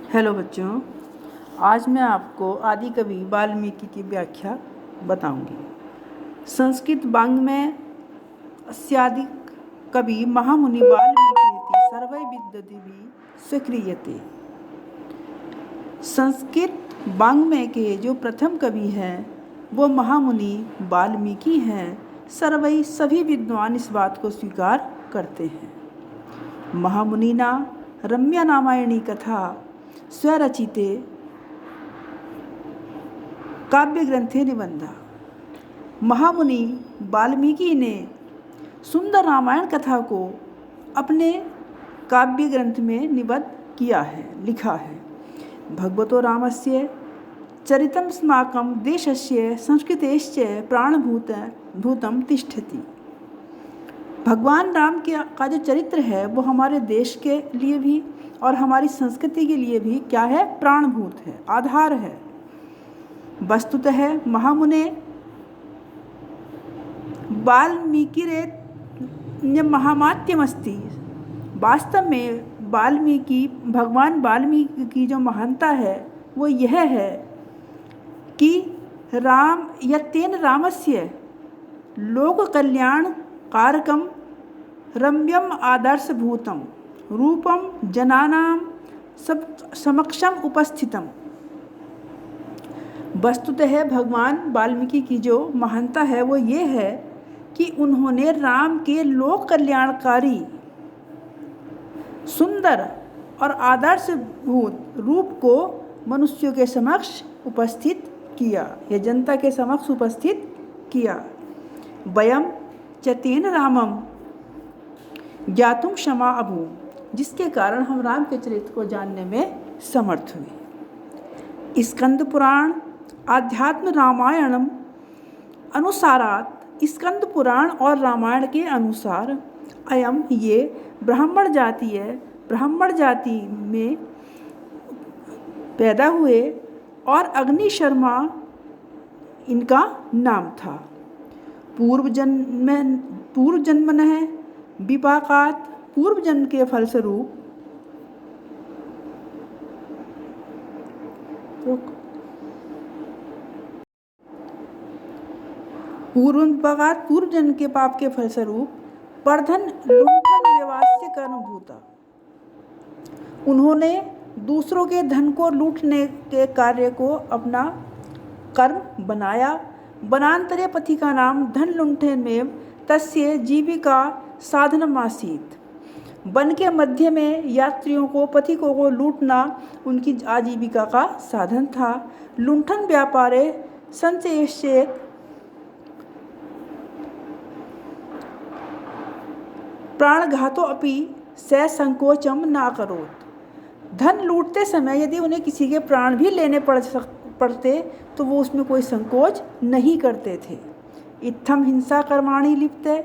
Hello बच्चों, आज मैं आपको आदि कवि वाल्मीकि की व्याख्या बताऊंगी। संस्कृत वाङ् में अस्यादि कवि महामुनि वाल्मीकि सर्वै विद्वद्भिः स्वीक्रियते। संस्कृत वाङ् में के जो प्रथम कवि हैं वो महामुनि वाल्मीकि हैं। सर्वै सभी विद्वान इस बात को स्वीकार करते हैं। महामुनिना रम्या रामायणी कथा स्वरचिते काव्य ग्रंथे निबंधा। महामुनि वाल्मीकि ने सुंदर रामायण कथा को अपने काव्य ग्रंथ में निबद्ध किया है, लिखा है। भगवतो रामस्य चरितमस्माकं देशस्य संस्कृतेश्च प्राणभूतं तिष्ठति। भगवान राम का जो चरित्र है वो हमारे देश के लिए भी और हमारी संस्कृति के लिए भी क्या है? प्राणभूत है, आधार है। वस्तुतः महामुने वाल्मीकिरेत्य महामात्यमस्ति। वास्तव में भगवान वाल्मीकि की जो महानता है वो यह है कि यत्तेन रामस्य लोक कल्याण कारकम रम्यम आदर्शभूतम रूपम जनानां समक्षम उपस्थितम। वस्तुतः भगवान वाल्मीकि की जो महानता है वो ये है कि उन्होंने राम के लोक कल्याणकारी सुंदर और आदर्शभूत रूप को मनुष्यों के समक्ष उपस्थित किया, या जनता के समक्ष उपस्थित किया। वयम च तेन रामम ज्ञातुम क्षमा अभूम, जिसके कारण हम राम के चरित्र को जानने में समर्थ हुए। स्कंद पुराण आध्यात्म रामायणम अनुसारात, स्कंद पुराण और रामायण के अनुसार अयम ये ब्राह्मण जाति में पैदा हुए और अग्नि शर्मा इनका नाम था। पूर्व जन्म है विपाकात, पूर्व जन्म के फलस्वरूप पूर्व जन्म के पाप के फलस्वरूप परधन लुंठन व्यवास्य कर्मभूता। उन्होंने दूसरों के धन को लूटने के कार्य को अपना कर्म बनाया। वनांतरे पथि का नाम धन लुंठन में तस्य जीविका साधनमासीत। वन के मध्य में यात्रियों को, पथिकों को लूटना उनकी आजीविका का साधन था। लुंठन व्यापारे संचयश्चेत् प्राणघातो अपि स संकोचम न करोत्। धन लूटते समय यदि उन्हें किसी के प्राण भी लेने पड़ते तो वो उसमें कोई संकोच नहीं करते थे। इत्थम हिंसा कर्माणि लिप्ते,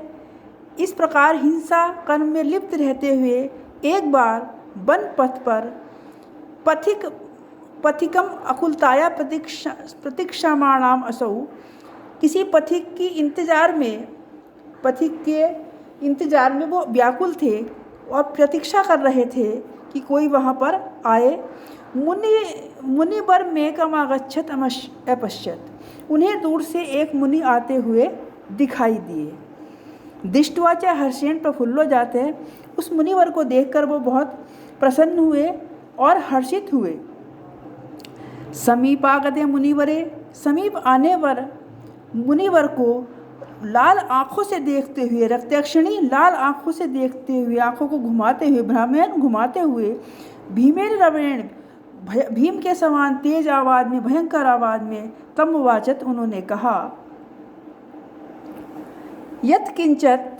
इस प्रकार हिंसा कर्म में लिप्त रहते हुए एक बार वन पथ पर पथिकम अकुलताया प्रतीक्षामाणाम असौ, किसी पथिक के इंतजार में वो व्याकुल थे और प्रतीक्षा कर रहे थे कि कोई वहाँ पर आए। मुनिवर मेकमागच्छत् अपश्यत्, उन्हें दूर से एक मुनि आते हुए दिखाई दिए। दृष्ट्वा च हर्षेण प्रफुल्लो जाते, उस मुनिवर को देखकर वो बहुत प्रसन्न हुए और हर्षित हुए। समीपागते मुनिवरे, समीप आने पर मुनिवर को लाल आँखों से देखते हुए, रक्तक्षणी लाल आँखों से देखते हुए, आँखों को घुमाते हुए, भ्रमेण घुमाते हुए, भीमेन रवेण, भीम के समान तेज आवाज में, भयंकर आवाज में तम वाचत, उन्होंने कहा, यत्किंचत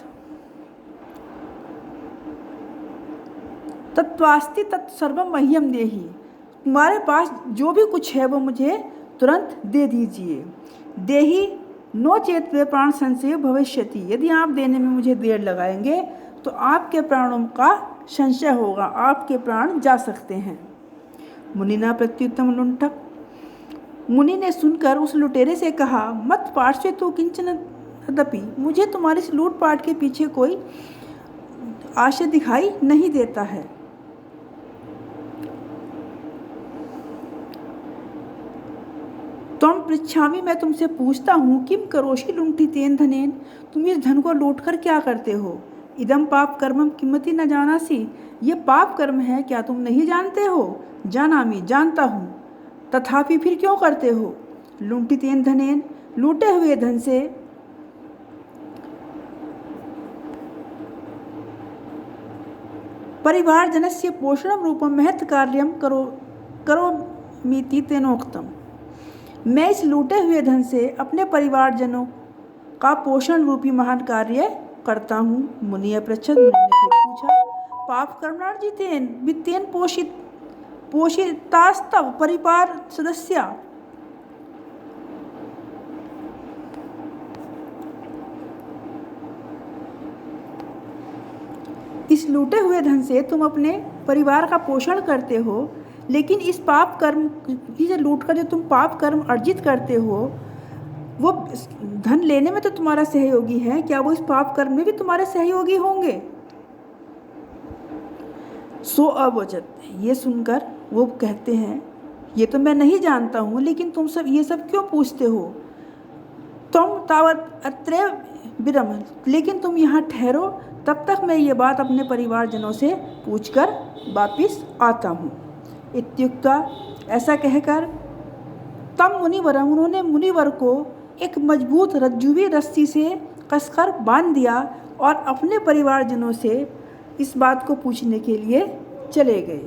तत्वास्ति तत्सर्वं मह्यम देहि, तुम्हारे पास जो भी कुछ है वो मुझे तुरंत दे दीजिए। देहि नो चेत प्राण संशय भविष्यति, यदि आप देने में मुझे देर लगाएंगे तो आपके प्राणों का संशय होगा, आपके प्राण जा सकते हैं। मुनिना प्रत्युत्तम लुंठक, मुनि ने सुनकर उस लुटेरे से कहा, मत पार्श्वे तो किंचन तदपि, मुझे तुम्हारी इस लूटपाट के पीछे कोई आशय दिखाई नहीं देता है। त्वं पृच्छामि, मैं तुमसे पूछता हूँ, किम करोषि लुण्ठितेन धनेन, तुम इस धन को लूट कर क्या करते हो। इदम पाप कर्मम किमति न जानासि, ये पाप कर्म है, क्या तुम नहीं जानते हो। जानामि, जानता हूँ, तथापि फिर क्यों करते हो। लुण्ठितेन धनेन, लूटे हुए धन से परिवारजनस्य पोषणं रूपं महत् कार्यं करोमीति तेनोक्तम्। मैं इस लूटे हुए धन से अपने परिवारजनों का पोषण रूपी महान कार्य करता हूँ। मुनि पृच्छत, मुनि ने फिर पूछा, पाप कर्मणार्जितेन वित्तेन पोषितास्तव परिवार सदस्या। इस लूटे हुए धन से तुम अपने परिवार का पोषण करते हो, लेकिन इस पाप कर्म की लूट कर जो तुम पाप कर्म अर्जित करते हो, वो धन लेने में तो तुम्हारा सहयोगी है, क्या वो इस पाप कर्म में भी तुम्हारे सहयोगी होंगे। सो अवचत, ये सुनकर वो कहते हैं, ये तो मैं नहीं जानता हूँ, लेकिन तुम सब ये सब क्यों पूछते हो। तुम तावत अत्रैव विरम, लेकिन तुम यहाँ ठहरो, तब तक मैं ये बात अपने परिवारजनों से पूछकर वापिस आता हूँ। इत्युक्ता, ऐसा कहकर तम मुनिवरम, उन्होंने मुनिवर को एक मजबूत रज्जुवी रस्सी से कसकर बांध दिया और अपने परिवारजनों से इस बात को पूछने के लिए चले गए।